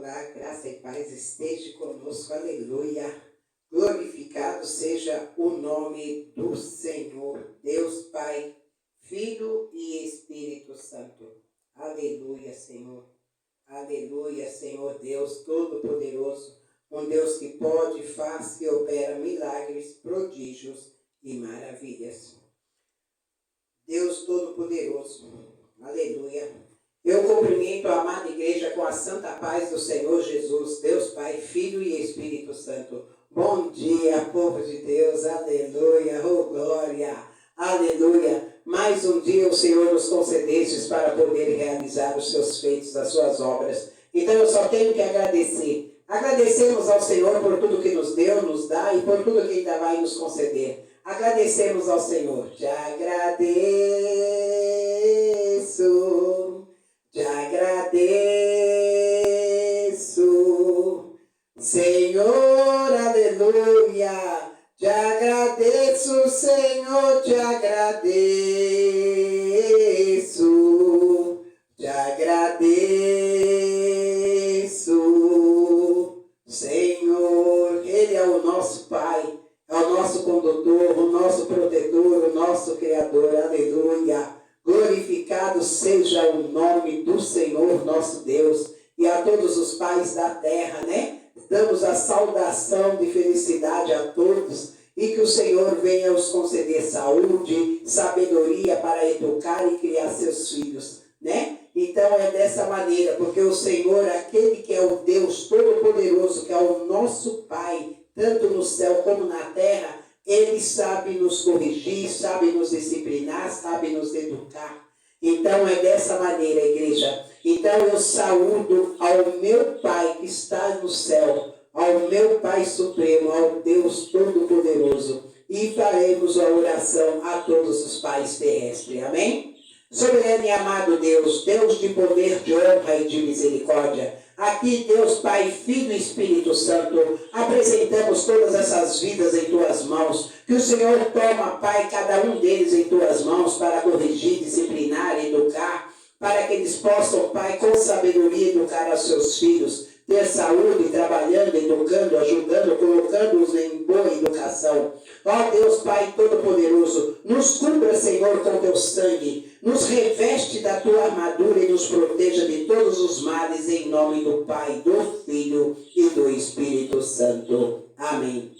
Olá, graça e paz esteja conosco, aleluia. Glorificado seja o nome do Senhor, Deus Pai, Filho e Espírito Santo. Aleluia, Senhor. Aleluia, Senhor Deus Todo-Poderoso, um Deus que pode, faz e opera milagres, prodígios e maravilhas. Deus Todo-Poderoso, aleluia. Eu cumprimento a amada igreja com a santa paz do Senhor Jesus, Deus Pai, Filho e Espírito Santo. Bom dia, povo de Deus, aleluia, oh glória, aleluia. Mais um dia o Senhor nos concedestes para poder realizar os seus feitos, as suas obras. Então eu só tenho que agradecer. Agradecemos ao Senhor por tudo que nos deu, nos dá e por tudo que ainda vai nos conceder. Agradecemos ao Senhor. Te agradeço. Te agradeço, Senhor, aleluia. Te agradeço, Senhor, te agradeço. Te agradeço, Senhor. Ele é o nosso Pai, é o nosso condutor, o nosso protetor, o nosso Criador, aleluia. Glorificado seja o nome do Senhor nosso Deus e a todos os pais da terra, né? Damos a saudação de felicidade a todos e que o Senhor venha os conceder saúde, sabedoria para educar e criar seus filhos, né? Então é dessa maneira, porque o Senhor, aquele que é o Deus Todo-Poderoso, que é o nosso Pai, tanto no céu como na terra, Ele sabe nos corrigir, sabe nos disciplinar, sabe nos educar. Então é dessa maneira, igreja. Então eu saúdo ao meu Pai que está no céu, ao meu Pai Supremo, ao Deus Todo-Poderoso. E faremos a oração a todos os pais terrestres. Amém? Soberano e amado Deus, Deus de poder, de honra e de misericórdia. Aqui, Deus Pai, Filho e Espírito Santo, apresentamos todas essas vidas em Tuas mãos. Que o Senhor toma, Pai, cada um deles em Tuas mãos para corrigir, disciplinar, educar, para que eles possam, Pai, com sabedoria educar aos seus filhos, ter saúde, trabalhando, educando, ajudando, colocando-os em boa educação. Ó Deus Pai Todo-Poderoso, nos cubra, Senhor, com Teu sangue, nos reveste da Tua armadura e nos proteja de todos os males, em nome do Pai, do Filho e do Espírito Santo. Amém.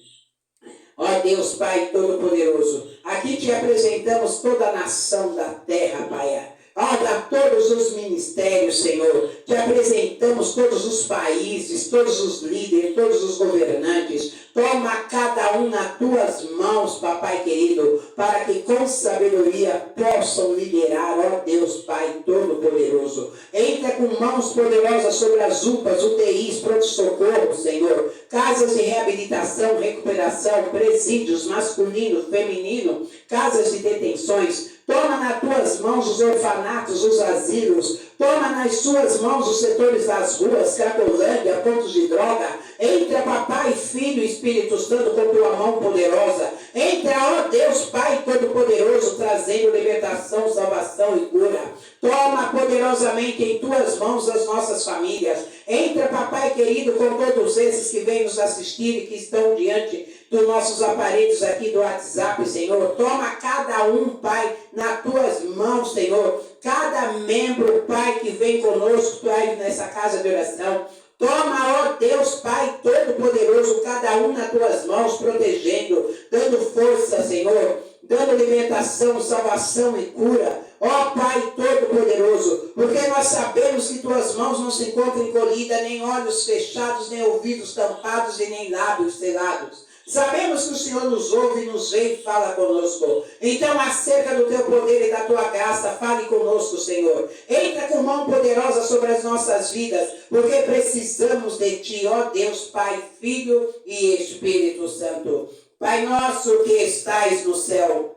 Ó Deus Pai Todo-Poderoso, aqui Te apresentamos toda a nação da terra, Pai. A todos os ministérios, Senhor, Te apresentamos todos os países, todos os líderes, todos os governantes. Toma cada um nas Tuas mãos, Papai querido, para que com sabedoria possam liderar, ó Deus Pai Todo-Poderoso. Entra com mãos poderosas sobre as UPAs, UTIs, pronto-socorro, Senhor, casas de reabilitação, recuperação, presídios masculino, feminino, casas de detenções. Toma nas Tuas mãos os orfanatos, os asilos. Toma nas Suas mãos os setores das ruas, Cracolândia, pontos de droga. Entra, Papai, Filho e Espírito Santo, com Tua mão poderosa. Entra, ó Deus Pai Todo-Poderoso, trazendo libertação, salvação e cura. Toma poderosamente em Tuas mãos as nossas famílias. Entra, Papai querido, com todos esses que vêm nos assistir e que estão diante dos nossos aparelhos aqui do WhatsApp, Senhor. Toma cada um, Pai, nas Tuas mãos, Senhor. Cada membro, Pai, que vem conosco, Pai, nessa casa de oração. Toma, ó Deus Pai Todo-Poderoso, cada um nas Tuas mãos, protegendo, dando força, Senhor, dando libertação, salvação e cura. Ó Pai Todo-Poderoso, porque nós sabemos que Tuas mãos não se encontram encolhidas, nem olhos fechados, nem ouvidos tampados e nem lábios selados. Sabemos que o Senhor nos ouve, nos vê e fala conosco. Então, acerca do Teu poder e da Tua graça, fale conosco, Senhor. Entra com mão poderosa sobre as nossas vidas, porque precisamos de Ti, ó Deus, Pai, Filho e Espírito Santo. Pai nosso que estais no céu,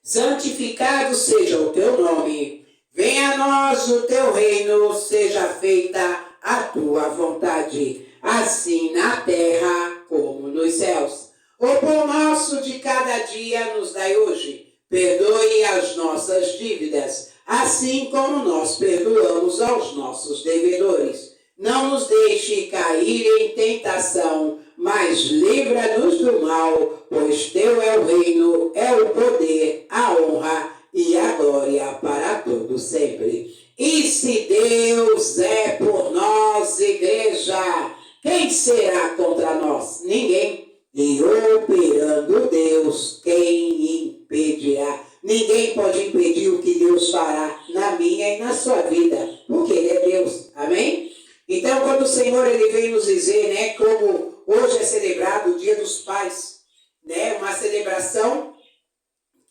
santificado seja o Teu nome. Venha a nós o Teu reino, seja feita a Tua vontade, assim na terra como nos céus. O pão nosso de cada dia nos dai hoje. Perdoe as nossas dívidas, assim como nós perdoamos aos nossos devedores. não nos deixe cair em tentação, mas livra-nos do mal, pois teu é o reino, é o poder, a honra e a glória para todo sempre. E se Deus é por nós, igreja, quem será contra nós? Ninguém. E operando Deus, quem impedirá? Ninguém pode impedir o que Deus fará na minha e na sua vida, porque Ele é Deus. Amém? Então, quando o Senhor ele vem nos dizer, né, como hoje é celebrado o Dia dos Pais, né, uma celebração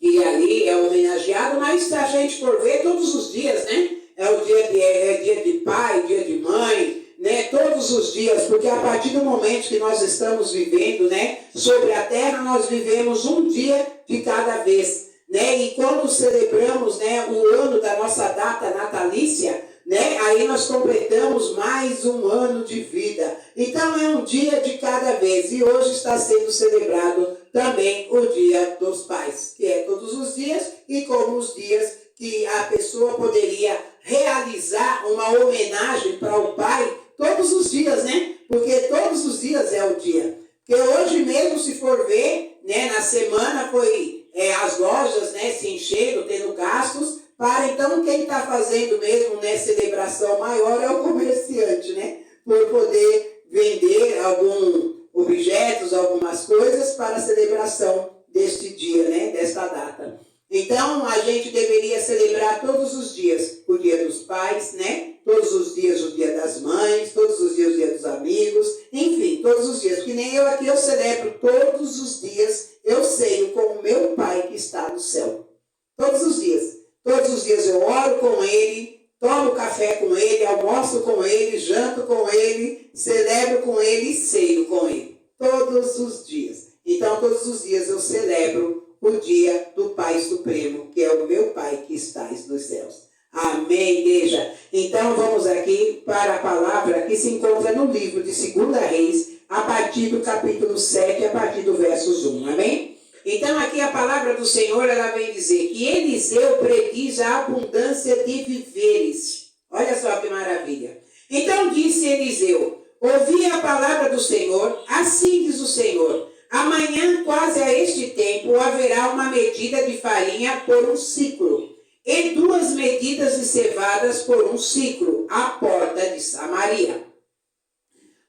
que ali é homenageado, mas se a gente for ver todos os dias, né, é dia de pai, dia de mãe, né, todos os dias, porque a partir do momento que nós estamos vivendo, né, sobre a terra, nós vivemos um dia de cada vez, né, e quando celebramos, né, o ano da nossa data natalícia, né, aí nós completamos mais um ano de vida. Então é um dia de cada vez, e hoje está sendo celebrado também o Dia dos Pais, que é todos os dias, e como os dias que a pessoa poderia realizar uma homenagem para o pai, todos os dias, né? Porque todos os dias é o dia. Porque hoje mesmo, se for ver, né, na semana foi as lojas, né, se enchendo, tendo gastos, para então quem está fazendo mesmo, né, celebração maior é o comerciante, né? Por poder vender alguns objetos, algumas coisas para a celebração deste dia, né, desta data. Então, a gente deveria celebrar todos os dias o Dia dos Pais, né? Todos os dias o Dia das Mães, todos os dias o Dia dos Amigos, enfim, todos os dias. Que nem eu aqui, eu celebro todos os dias, eu ceio com o meu Pai que está no céu. Todos os dias. Todos os dias eu oro com Ele, tomo café com Ele, almoço com Ele, janto com Ele, celebro com Ele e ceio com Ele. Todos os dias. Então, todos os dias eu celebro o dia do Pai Supremo, que é o meu Pai que está nos céus. Amém, igreja? Então, vamos aqui para a palavra que se encontra no livro de 2 Reis, a partir do capítulo 7, a partir do versos 1. Amém? Então, aqui a palavra do Senhor, ela vem dizer que Eliseu prediz a abundância de viveres. Olha só que maravilha. Então, disse Eliseu, ouvi a palavra do Senhor, assim diz o Senhor. Amanhã, quase a este tempo, haverá uma medida de farinha por um ciclo, e 2 medidas de cevadas por um ciclo, à porta de Samaria.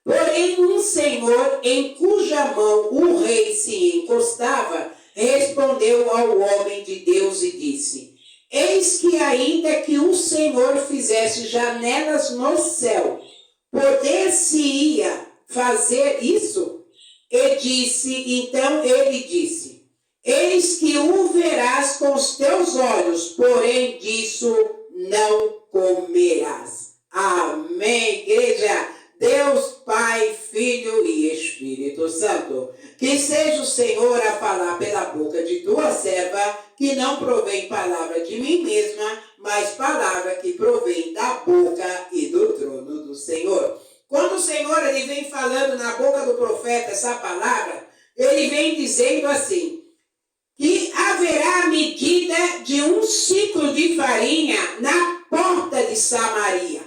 Porém, um senhor em cuja mão o rei se encostava, respondeu ao homem de Deus e disse, eis que ainda que o Senhor fizesse janelas no céu, poder-se-ia fazer isso? Então ele disse, eis que o verás com os teus olhos, porém disso não comerás. Amém, igreja? Deus, Pai, Filho e Espírito Santo. Que seja o Senhor a falar pela boca de tua serva, que não provém palavra de mim mesma, mas palavra que provém da boca e do trono do Senhor. Quando o Senhor ele vem falando na boca do profeta essa palavra, ele vem dizendo assim, que haverá medida de um ciclo de farinha na porta de Samaria.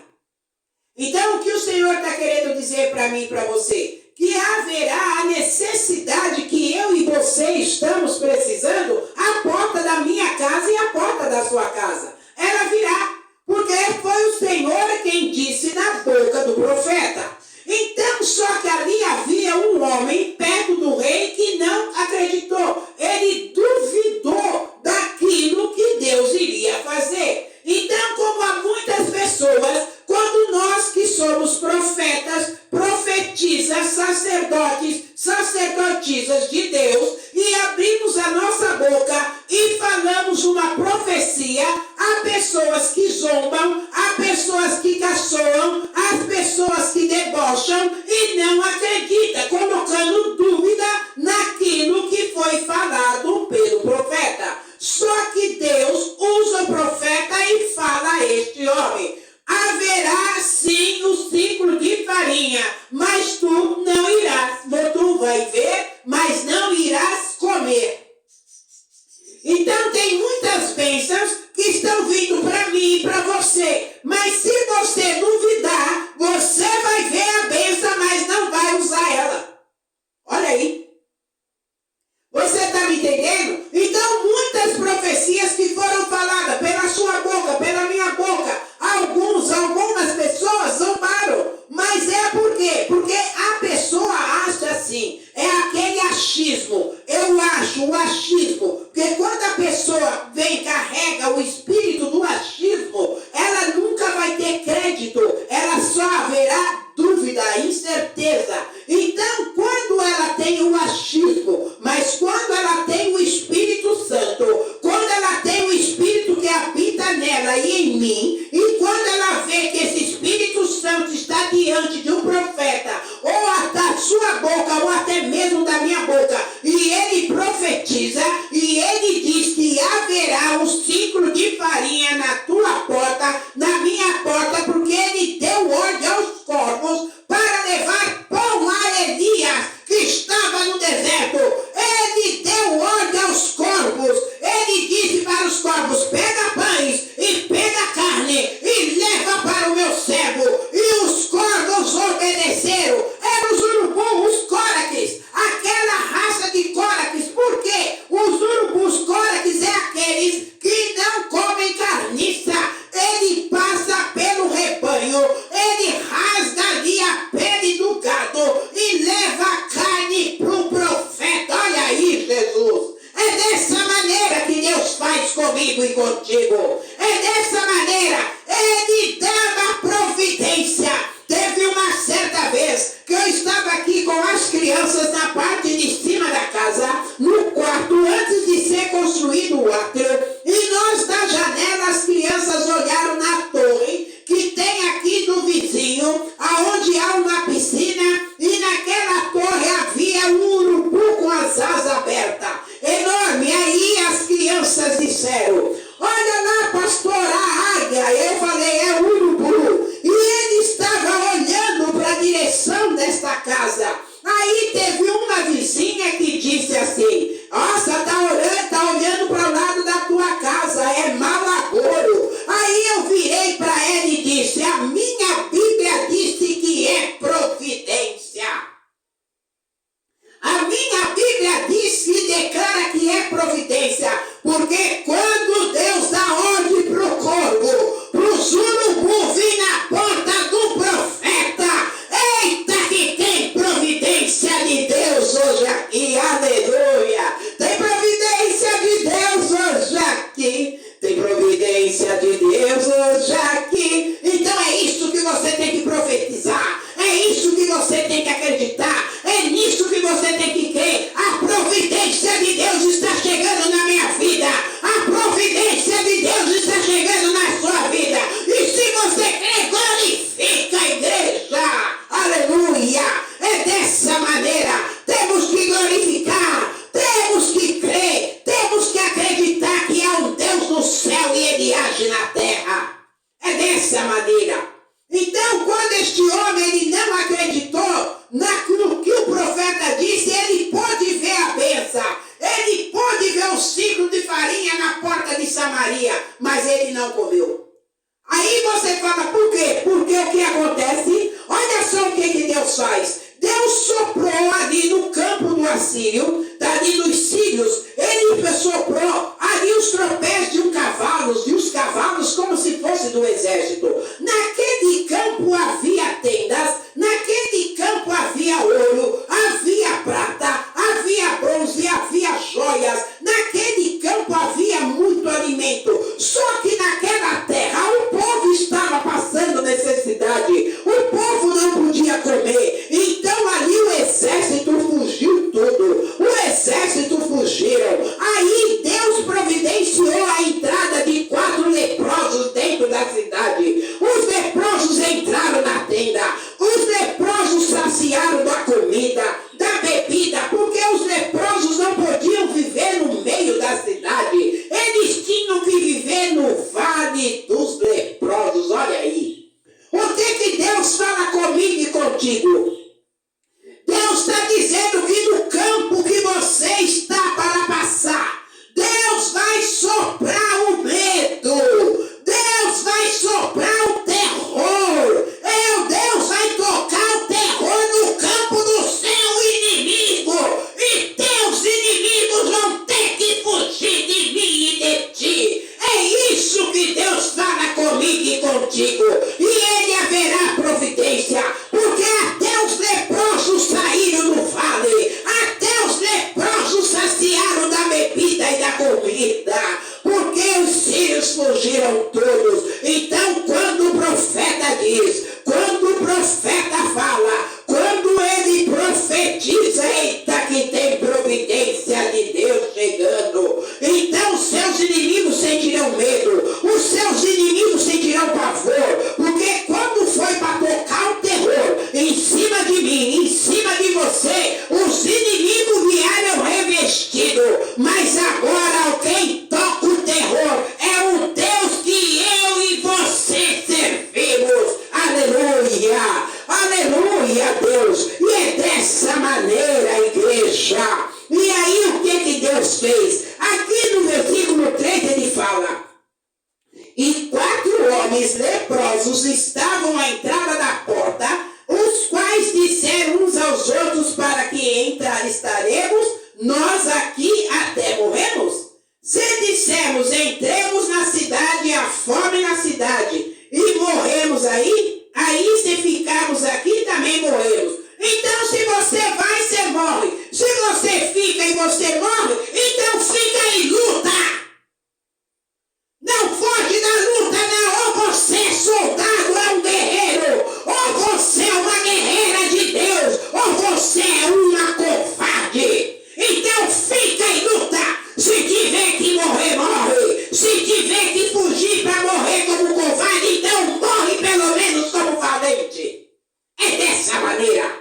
Então, o que o Senhor está querendo dizer para mim e para você? Que haverá a necessidade que eu e você estamos precisando à porta da minha casa e à porta da sua casa. Ela virá, porque foi o Senhor quem disse na boca do profeta. Então, só que ali havia um homem perto do rei que não acreditou. Ele duvidou daquilo que Deus iria fazer. Então, como há muitas pessoas, quando nós que somos profetas, profetisas, sacerdotes, sacerdotisas de Deus, e abrimos a nossa boca e falamos uma profecia, há pessoas que zombam, há pessoas que caçoam, há pessoas que debocham e não acreditam, colocando dúvida naquilo que foi falado pelo profeta. Só que Deus usa o profeta e fala a este homem, haverá sim o ciclo de farinha, mas tu não irás, tu vai ver, mas não irás comer. Então tem muitas bênçãos que estão vindo para mim e para você, mas se você duvidar, você vai crédito, ela só haverá dúvida, incerteza. Então, quando ela tem o achismo, mas quando ela tem o Espírito Santo, quando ela tem o Espírito que habita nela e em mim, e quando ela vê que esse Espírito Santo está diante de um profeta, ou da sua boca, ou até mesmo da minha boca, e ele profetiza, e ele diz que haverá um ciclo de farinha na tua porta, na minha porta, porque ele deu ordem aos corvos para levar pão a Elias, que estava no deserto. Ele deu ordem aos corvos, ele disse para os corvos: pega pães e pega carne e leva para o meu servo. E os corvos obedeceram. Eram os urubus, os coraques, aquela raça de coraques. Por quê? Os urubus coraques é aqueles que não comem carniça. Ele passa pelo rebanho, ele rasga ali a pele do gado e leva a carne para o profeta. Olha aí, Jesus. É dessa maneira que Deus faz comigo e contigo. É dessa maneira. Ele dava providência. Teve uma certa vez que eu estava aqui com as crianças na parte de cima da casa, no quarto, antes de ser construído o átrio, e nós da janela as crianças olharam na torre que tem aqui do vizinho, aonde há uma piscina, e naquela torre havia um urubu com as asas abertas, enorme. Aí as crianças disseram: olha lá, pastor, a águia. Eu falei: é o urubu. E ele estava olhando para a direção desta casa. Aí teve uma vizinha que disse assim: nossa, tá olhando para o lado da tua casa, é mau agouro. Aí eu virei para ela e disse: a minha Bíblia disse que é providência. A minha Bíblia diz e declara que é providência, porque quando Deus dá ordem para o corvo, para os urubus vir na porta do profeta, eita que tem providência de Deus hoje aqui, aleluia! Tem providência de Deus hoje aqui, tem providência de Deus hoje aqui. Então é isso que você tem que profetizar, é isso que você tem que acreditar, é nisso que você tem que crer. A providência de Deus está chegando na minha vida, a providência de Deus está chegando na sua vida. E se você crer, glorifica a igreja, aleluia. É dessa maneira. Temos que glorificar, temos que crer, temos que acreditar que há um Deus no céu e ele age na terra. É dessa maneira. Então, quando este homem ele não acreditou no que o profeta disse, ele pôde ver a bênção, ele pôde ver o ciclo de farinha na porta de Samaria, mas ele não comeu. Aí você fala: por quê? Porque o que acontece? Olha só o que Deus faz. Deus soprou ali no campo do Assírio, ali nos sírios, ele soprou ali os tropéis de os cavalos como se fosse do exército. Naquele campo havia tendas, naquele campo havia ouro, havia prata, havia bronze, havia joias, naquele campo havia muito alimento. Só que naquela terra o povo estava passando necessidade, o povo não podia comer. Então ali o exército fugiu tudo, o exército fugiram. Aí Deus providenciou a entrada de 4 leprosos dentro da cidade. Os leprosos entraram na tenda, os leprosos saciaram da comida, da bebida, porque os leprosos não podiam viver no meio da cidade, eles tinham que viver no vale dos leprosos. Olha aí, o que Deus fala comigo e contigo? Deus está dizendo que no campo que você está para passar, Deus vai soprar o medo, Deus vai soprar o terror, Deus vai tocar o terror no campo do seu inimigo, e teus inimigos vão ter que fugir de mim e de ti. É isso que Deus fala comigo e contigo, e ele haverá providência, porque Deus estavam à entrada da porta, os quais disseram uns aos outros: para que estaremos nós aqui até morremos? Se dissermos: entremos na cidade, há fome na cidade, e morremos aí se ficarmos aqui também morremos. Então, se você vai, você morre. Se você fica e você morre, então fica em luta. Não foge da luta, não. Ou você é soldado, é um guerreiro, ou você é uma guerreira de Deus, ou você é uma covarde. Então fica em luta. Se tiver que morrer, morre. Se tiver que fugir para morrer como covarde, então morre pelo menos como valente. É dessa maneira.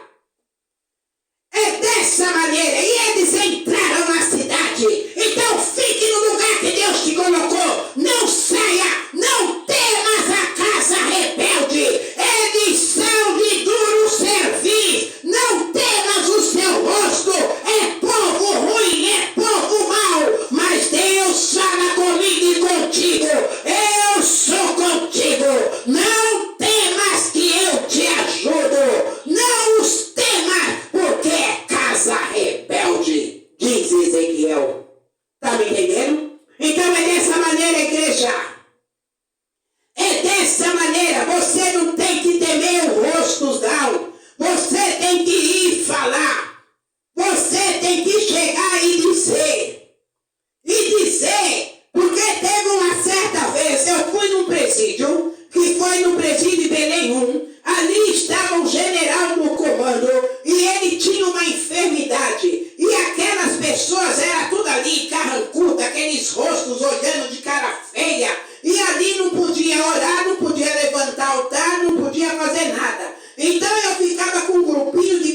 É dessa maneira. E eles entraram na cidade. Então fique no lugar que Deus te colocou. Não saia. Não temas a casa rebelde. Eles são de duro servir. Não temas o seu rosto. É povo ruim, é povo mau. Mas Deus fala comigo e contigo. Eu sou contigo. Não temas que eu te ajudo. Não os temas, porque é casa rebelde, diz Ezequiel. Está me entendendo? Então é dessa maneira, igreja. É dessa maneira. Você não tem que temer o rosto, não. Você tem que ir falar. Você tem que chegar e dizer. Porque teve uma certa vez, eu fui num presídio, que foi no presídio de Belém 1, ali estava um general no comando, e ele tinha uma enfermidade, e aquelas pessoas, era tudo ali, carrancuda, aqueles rostos olhando de cara feia, e ali não podia orar, não podia levantar altar, não podia fazer nada. Então eu ficava com um grupinho de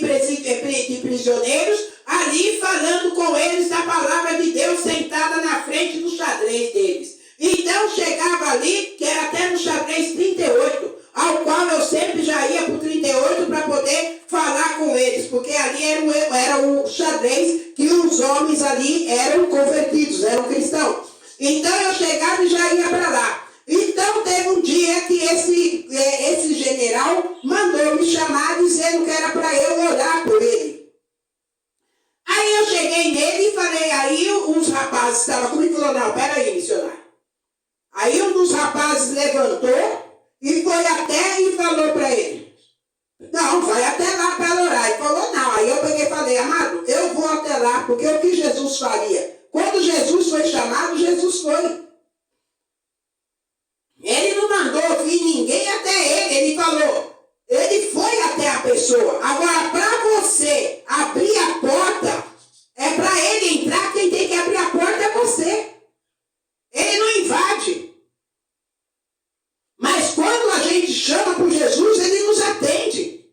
prisioneiros, ali falando com eles da palavra de Deus, sentada na frente do xadrez deles. Então chegava ali, que era até no xadrez 38, ao qual eu sempre já ia para o 38 para poder falar com eles, porque ali era o xadrez que os homens ali eram convertidos, eram cristãos. Então eu chegava e já ia para lá. Então teve um dia que esse general mandou me chamar dizendo que era para eu orar por ele. Aí eu cheguei nele e falei, aí uns rapazes que estavam comigo falou, não, peraí, missionário. Aí um dos rapazes levantou e foi até e falou para ele, não, vai até lá para orar. Ele falou, não. Aí eu peguei e falei, amado, eu vou até lá, porque o que Jesus faria? Quando Jesus foi chamado, Jesus foi. Ele não mandou vir ninguém até ele, ele falou. Ele foi até a pessoa. Agora, para você abrir a porta, é para ele entrar, quem tem que abrir a porta é você. Ele não invade. Mas quando a gente chama por Jesus, ele nos atende.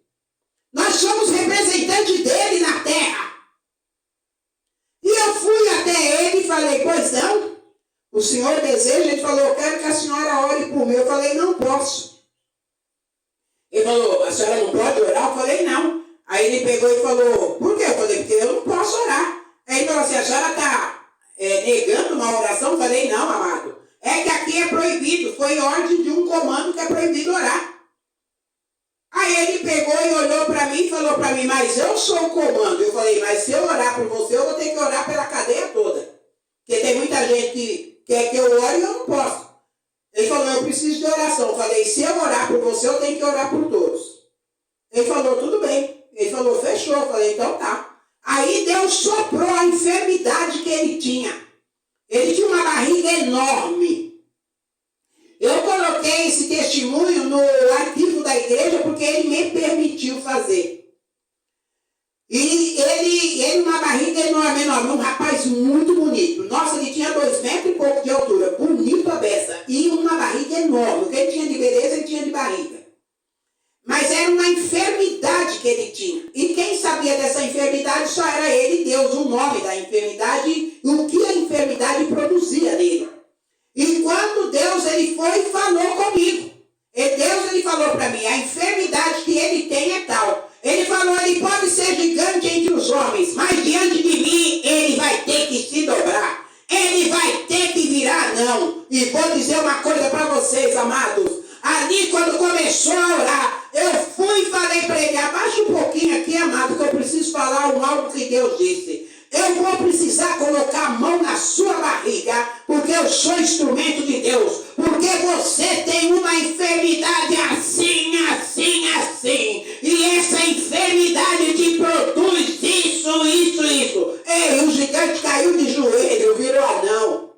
Nós somos representantes dele na terra. E eu fui até ele e falei, pois não? O senhor deseja? Ele falou, eu quero que a senhora ore por mim. Eu falei, não posso. Ele falou, a senhora não pode orar? Eu falei, não. Aí ele pegou e falou, por quê? Eu falei, porque eu não posso orar. Aí ele falou assim, a senhora está negando uma oração? Eu falei, não, amado. É que aqui é proibido. Foi ordem de um comando que é proibido orar. Aí ele pegou e olhou para mim e falou para mim, mas eu sou o comando. Eu falei, mas se eu orar por você, eu vou ter que orar pela cadeia toda. Porque tem muita gente que quer que eu ore e eu não posso. Ele falou, eu preciso de oração. Eu falei, se eu orar por você, eu tenho que orar por todos. Ele falou, tudo bem. Ele falou, fechou. Eu falei, então tá. Aí Deus soprou a enfermidade que ele tinha. Ele tinha uma barriga enorme. Eu coloquei esse testemunho no arquivo da igreja porque ele me permitiu fazer. E ele uma barriga enorme, um rapaz muito bonito. Nossa, ele tinha 2 metros e pouco de altura, bonito a beça. E uma barriga enorme. O que ele tinha de beleza, ele tinha de barriga. Mas era uma enfermidade que ele tinha. E quem sabia dessa enfermidade só era ele e Deus, o nome da enfermidade e o que a enfermidade produzia nele. E quando Deus ele foi e falou comigo. E Deus ele falou para mim, a enfermidade que ele tem é tal. Ele falou, ele pode ser gigante entre os homens, mas diante de mim ele vai ter que se dobrar. Ele vai ter que virar não. E vou dizer uma coisa para vocês, amados. Ali quando começou começou a orar. Eu fui e falei para ele, abaixa um pouquinho aqui, amado, que eu preciso falar algo que Deus disse. Eu vou precisar colocar a mão na sua barriga, porque eu sou instrumento de Deus. Porque você tem uma enfermidade assim. E essa enfermidade te produz isso. Ei, o gigante caiu de joelho, virou anão.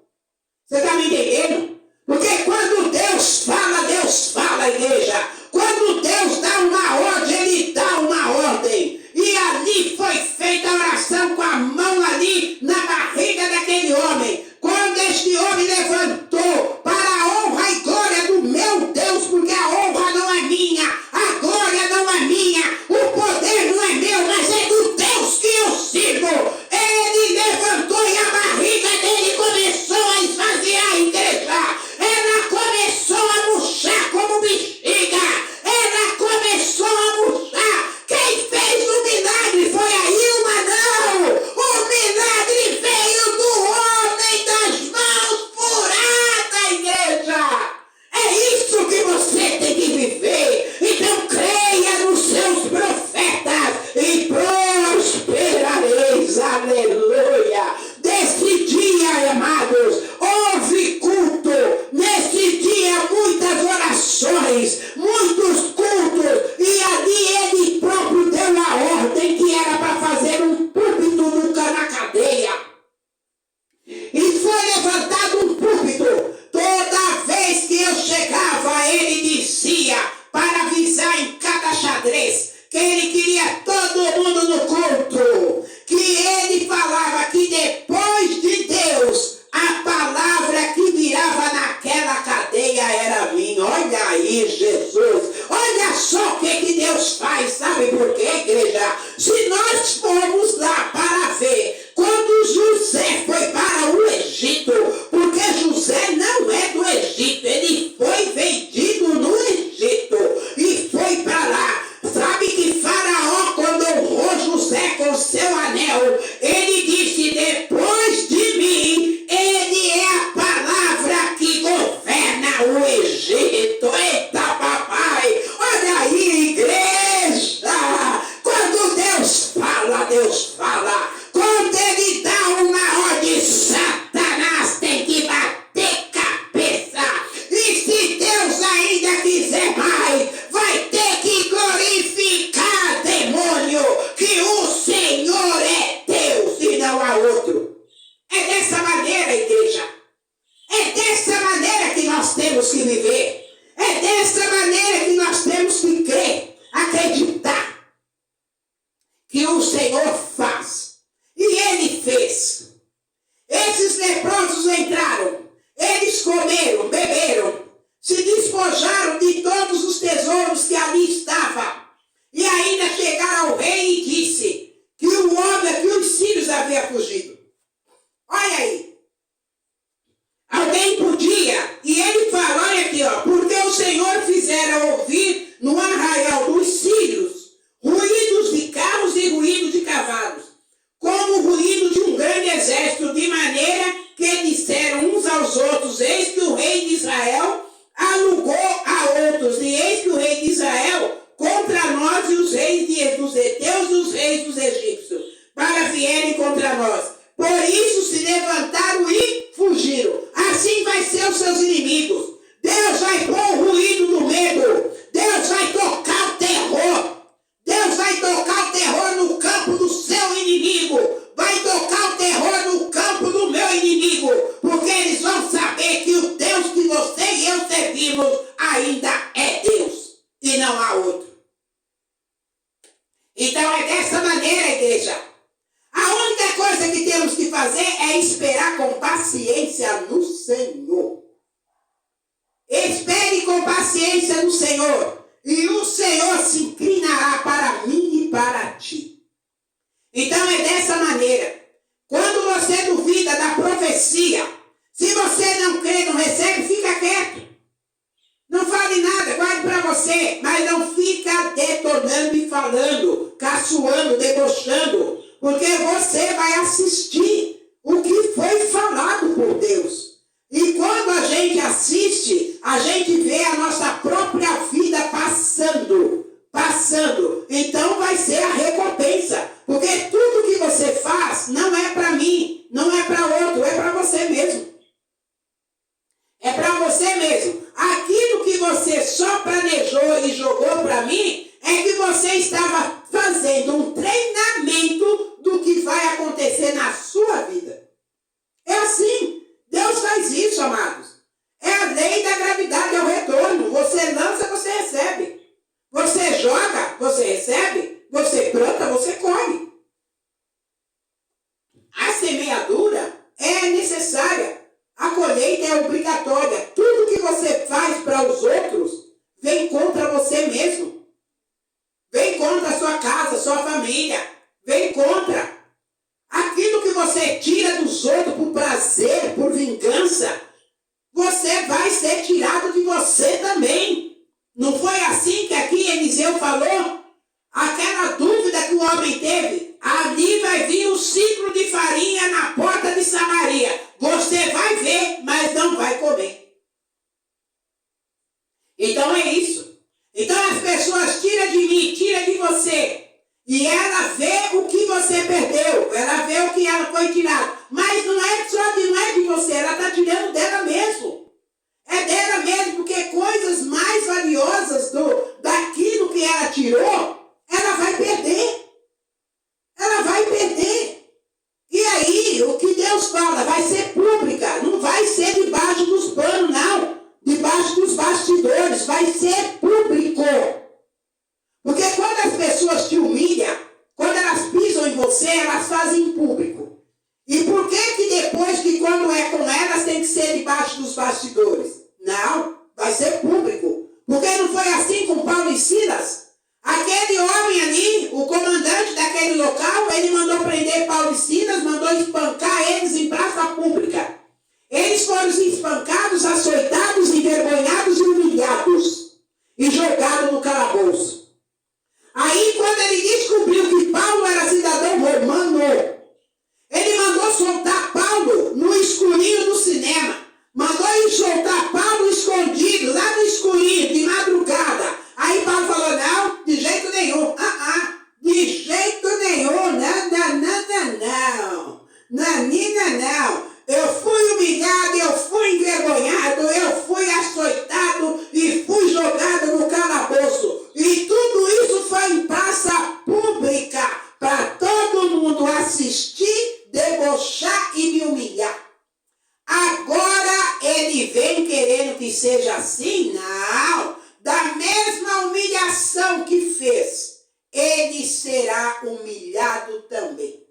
Você está me entendendo? Porque quando Deus fala, igreja. Quando Deus dá uma ordem, Ele dá uma ordem. E ali foi feita a oração com a mão ali na barriga daquele homem. Quando este homem levantou para a honra e glória do meu Deus, porque a honra não é minha, a glória não é minha, o poder não é meu, mas é do Deus que eu sirvo. Ele levantou e a barriga dele começou a esvaziar a igreja. Ela começou a murchar como bexiga. Ela começou a murchar. Quem fez o milagre foi a Ilma, não. O milagre veio do homem das mãos furadas, igreja. É isso que você tem que viver. Então creia nos seus profetas e prosperareis. Aleluia. Desse dia, amados, houve culto. Nesse dia, muitas orações, muitos cultos. E ali ele próprio deu a ordem que era para fazer um púlpito na cadeia. E foi levantado um púlpito. Toda vez que eu chegava, ele dizia, para avisar em cada xadrez, que ele queria todo mundo no culto. Que ele falava que depois de Deus, a palavra que virava naquela cadeia era minha. Olha aí, Jesus. Olha só o que Deus faz. Sabe por quê, igreja? Se nós formos lá para ver, quando José foi para o Egito, porque José não é do Egito, ele foi vendido no Egito e foi para lá. Sabe que Faraó, quando honrou José com seu anel, ele disse, depois de mim, ele é a palavra que governa o Egito. Eita, papai! Olha aí, igreja! Quando Deus fala. Quando ele dá uma ordem, Satanás tem que bater cabeça. E se Deus ainda quiser mais, vai ter que glorificar, demônio, que o Senhor é Deus e não há outro. É dessa maneira, igreja. É dessa maneira que nós temos que viver. É dessa maneira que nós temos que crer, acreditar que o Senhor faz. E Ele fez. Esses leprosos entraram, eles comeram, beberam, se despojaram de todos os tesouros que ali estavam. E ainda chegaram ao rei e disse que o homem, que os sírios havia fugido. Olha aí. Alguém podia, e ele fala, olha aqui, ó, porque o Senhor fizera ouvir no arraial dos sírios ruídos de carros e ruído de cavalos, como o ruído de um grande exército, de maneira que disseram uns aos outros, eis que o rei de Israel alugou a outros, e eis que o rei de Israel contra nós e os reis dos heteus e os reis dos egípcios, para vierem contra nós. Por isso se levantaram e fugiram. Assim vai ser os seus inimigos. Deus vai pôr o ruído do medo. Deus vai tocar o terror. Deus vai tocar o terror no campo do seu inimigo. Vai tocar o terror no campo do meu inimigo. Porque eles vão saber que o Deus que você e eu servimos ainda é Deus. E não há outro. Então é dessa maneira, igreja. A única coisa que temos que fazer é esperar com paciência no Senhor. Espere com paciência no Senhor. E o Senhor se inclinará para mim e para ti. Então é dessa maneira. Quando você duvida da profecia, se você não crê, não recebe, fica quieto. Não fale nada, guarde para você. Mas não fica detonando e falando, caçoando, debochando. Porque você vai assistir o que foi falado por Deus. E quando a gente assiste, a gente vê a nossa própria vida passando Você joga, você recebe, você planta, você colhe. A semeadura é necessária. A colheita é obrigatória. Tudo que você faz para os outros vem contra você mesmo. Vem contra a sua casa, sua família. Vem contra. Aquilo que você tira dos outros por prazer, por vingança, você vai ser tirado de você também. Não foi assim que aqui Eliseu falou? Aquela dúvida que o homem teve, ali vai vir um ciclo de farinha na porta de Samaria. Você vai ver, mas não vai comer. Então é isso. Então as pessoas tiram de mim, tiram de você. E ela vê o que você perdeu. Ela vê o que ela foi tirado. Mas não é de você, ela está tirando dela mesmo. É dela mesmo, porque coisas mais valiosas daquilo que ela tirou, ela vai perder. Ela vai perder. E aí, o que Deus fala vai ser pública. Não vai ser debaixo dos panos, não. Debaixo dos bastidores. Vai ser público. Porque quando as pessoas te humilham, quando elas pisam em você, elas fazem em público. E por que depois que quando é com elas tem que ser debaixo dos bastidores? Não, vai ser público. Porque não foi assim com Paulo e Silas? Aquele homem ali, o comandante daquele local, ele mandou prender Paulo e Silas, mandou espancar eles em praça pública. Eles foram espancados, açoitados, envergonhados e humilhados. E jogados no calabouço. Aí, quando ele descobriu que Paulo era cidadão romano, ele mandou soltar Paulo no escurinho do cinema. Mandou ele soltar Paulo escondido, lá no escurinho, de madrugada. Aí Paulo falou, não, de jeito nenhum. De jeito nenhum, não. Nanina, não. Eu fui humilhado, eu fui envergonhado, eu fui açoitado e fui jogado no calabouço. E tudo isso foi em praça pública, para todo mundo assistir, debochar e me humilhar. Agora ele vem querendo que seja assim? Não. Da mesma humilhação que fez, ele será humilhado também.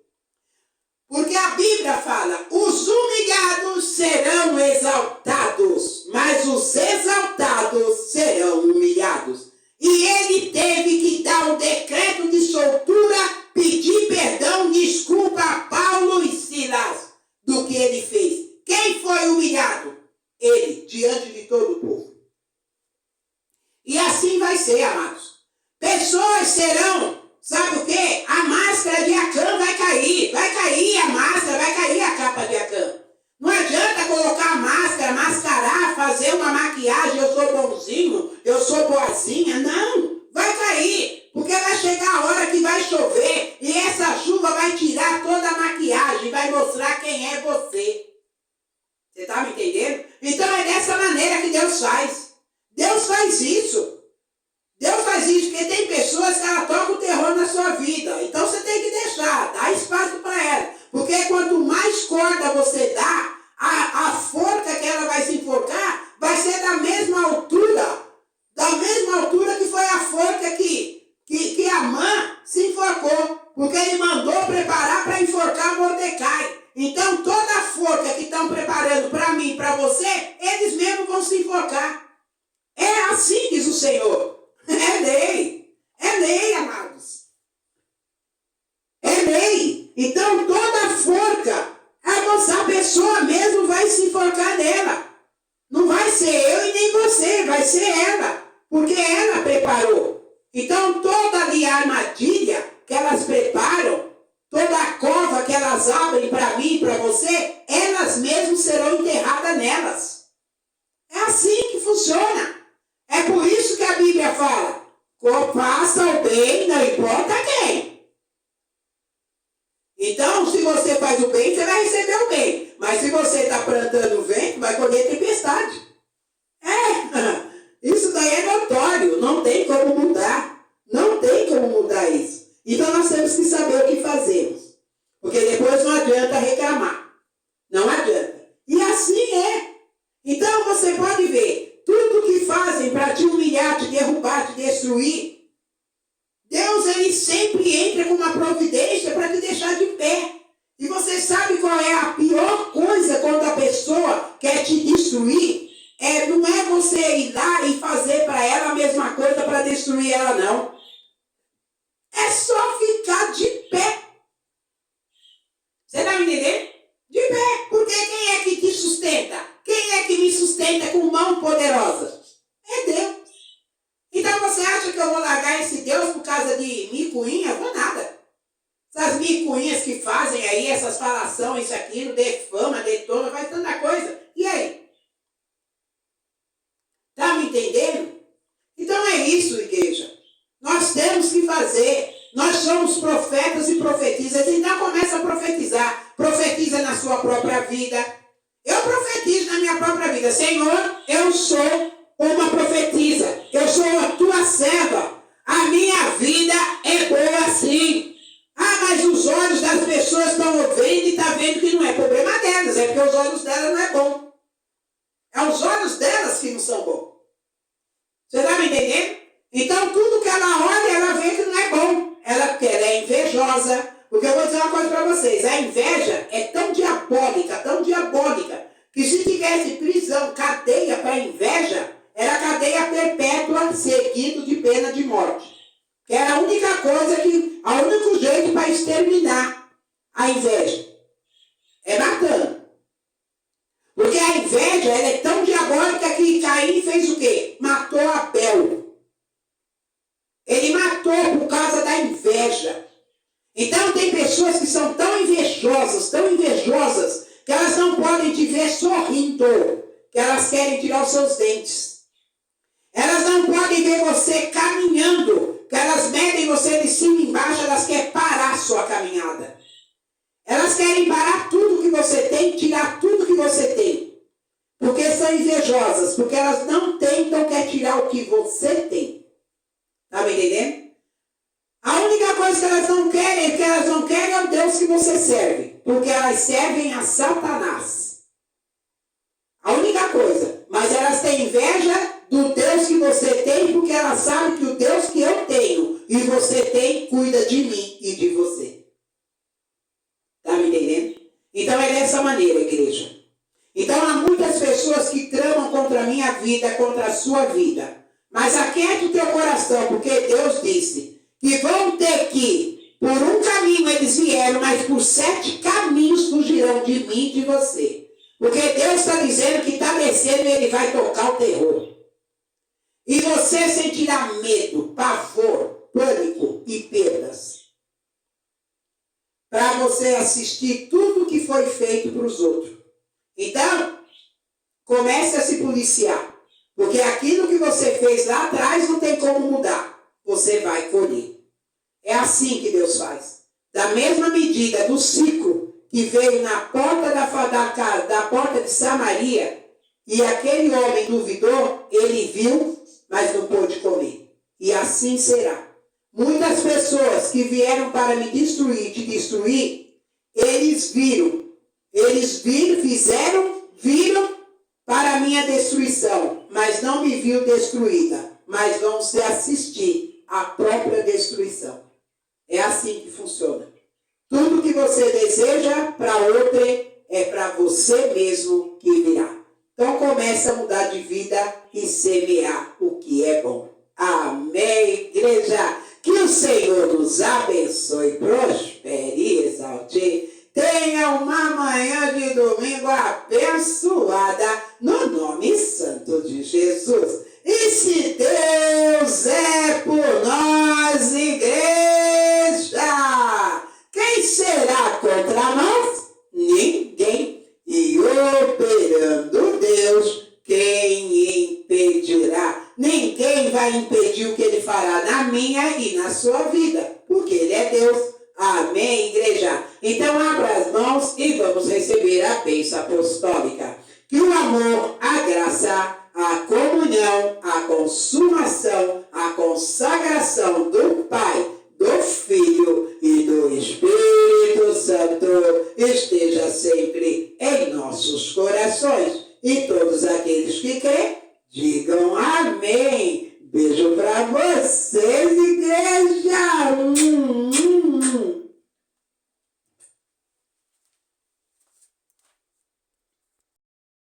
Porque a Bíblia fala, os humilhados serão exaltados, mas os exaltados serão humilhados. E ele teve que dar um decreto de soltura, pedir perdão, desculpa a Paulo e Silas do que ele fez. Quem foi humilhado? Ele, diante de todo o povo. E assim vai ser, amados. Pessoas serão, sabe o quê? A máscara de Acã vai cair a máscara, vai cair a capa de Acã. Não adianta colocar a máscara, mascarar, fazer uma maquiagem, eu sou bonzinho, eu sou boazinha. Não, vai cair, porque vai chegar a hora que vai chover e essa chuva vai tirar toda a maquiagem, vai mostrar quem é você. Você está me entendendo? Então é dessa maneira que Deus faz. Deus faz isso. Deus faz isso, porque tem pessoas que ela toca o terror na sua vida. Então você tem que deixar, dar espaço para ela. Porque quanto mais corda você dá, a forca que ela vai se enforcar vai ser da mesma altura que foi a forca que Amã se enforcou. Porque ele mandou preparar para enforcar Mordecai. Então toda a forca que estão preparando para mim e para você, eles mesmos vão se enforcar. É assim, diz o Senhor. É lei, amados. É lei. Então toda forca, a pessoa mesmo vai se enforcar nela. Não vai ser eu e nem você, vai ser ela. Porque ela preparou. Então toda ali a armadilha que elas preparam, toda a cova que elas abrem para mim e para você, elas mesmas serão enterradas nelas. É assim que funciona. É por isso que a Bíblia fala, faça o bem, não importa quem. Então, se você faz o bem, você vai receber o bem. Mas se você está plantando o vento, vai colher tempestade. Isso daí é notório, não tem como mudar. Não tem como mudar isso. Então, nós temos que saber o que fazemos. Porque depois não adianta reclamar. Não adianta. E assim é. Então, você pode ver, tudo que fazem para te humilhar, te derrubar, te destruir, ele sempre entra com uma providência para te deixar de pé. E você sabe qual é a pior coisa quando a pessoa quer te destruir? Não é você ir lá e fazer para ela a mesma coisa para destruir ela, não. É só ficar de pé. Você está me entendendo? De pé. Porque quem é que te sustenta? Quem é que me sustenta com mão poderosa? É Deus. Então você acha que eu vou largar esse Deus por causa de micuinha? Vou nada. Essas micuinhas que fazem aí, essas falações, isso, aquilo, defama, detona, faz tanta coisa. E aí? Tá me entendendo? Então é isso, igreja. Nós temos que fazer. Nós somos profetas e profetizas. Então começa a profetizar. Profetiza na sua própria vida. Eu profetizo na minha própria vida. Senhor, eu sou uma profetisa. Eu sou a tua serva. A minha vida é boa sim. Mas os olhos das pessoas estão vendo e estão vendo que não é problema delas. É porque os olhos delas não é bom. É os olhos delas que não são bons. Você está me entendendo? Então tudo que ela olha, ela vê que não é bom. Ela é invejosa. Porque eu vou dizer uma coisa para vocês. A inveja é tão diabólica, que se tivesse prisão, cadeia para inveja, era cadeia perpétua seguido de pena de morte. Que era a única coisa o único jeito para exterminar a inveja. É matando. Porque a inveja ela é tão diabólica que Caim fez o quê? Matou Abel. Ele matou por causa da inveja. Então tem pessoas que são tão invejosas, que elas não podem te ver sorrindo, que elas querem tirar os seus dentes. Elas não podem ver você caminhando, que elas medem você de cima e embaixo, elas querem parar a sua caminhada. Elas querem parar tudo que você tem, tirar tudo que você tem. Porque são invejosas, porque elas não têm, então quer tirar o que você tem. Está me entendendo? A única coisa que elas não querem, é o Deus que você serve. Porque elas servem a Satanás. A única coisa. Mas elas têm inveja do Deus que você tem, porque elas sabem que o Deus que eu tenho e você tem, cuida de mim e de você. Está me entendendo? Então é dessa maneira, igreja. Então há muitas pessoas que tramam contra a minha vida, contra a sua vida. Mas aquiete o teu coração, porque Deus disse que vão ter que, por um caminho eles vieram, mas por 7 caminhos fugirão de mim e de você. Porque Deus está dizendo que está descendo e Ele vai tocar o terror. E você sentirá medo, pavor, pânico e perdas. Para você assistir tudo que foi feito para os outros. Então, comece a se policiar. Porque aquilo que você fez lá atrás não tem como mudar. Você vai colher. É assim que Deus faz. Da mesma medida do ciclo que veio na porta da porta de Samaria, e aquele homem duvidou, ele viu, mas não pôde comer. E assim será. Muitas pessoas que vieram para me destruir, te destruir, eles viram, viram para a minha destruição, mas não me viu destruída, mas vão se assistir à própria destruição. É assim que funciona. Tudo que você deseja para outrem é para você mesmo que virá. Então comece a mudar de vida e semear o que é bom. Amém, igreja? Que o Senhor nos abençoe, prospere e exalte. Tenha uma manhã de domingo abençoada no nome santo de Jesus. E se Deus é por nós, igreja, quem será contra nós? Ninguém. E operando Deus, quem impedirá? Ninguém vai impedir o que Ele fará na minha e na sua vida, porque Ele é Deus. Amém, igreja? Então abra as mãos e vamos receber a bênção apostólica. Que o amor, a graça, a comunhão, a consumação, a consagração do Pai, do Filho e do Espírito Santo esteja sempre em nossos corações. E todos aqueles que creem,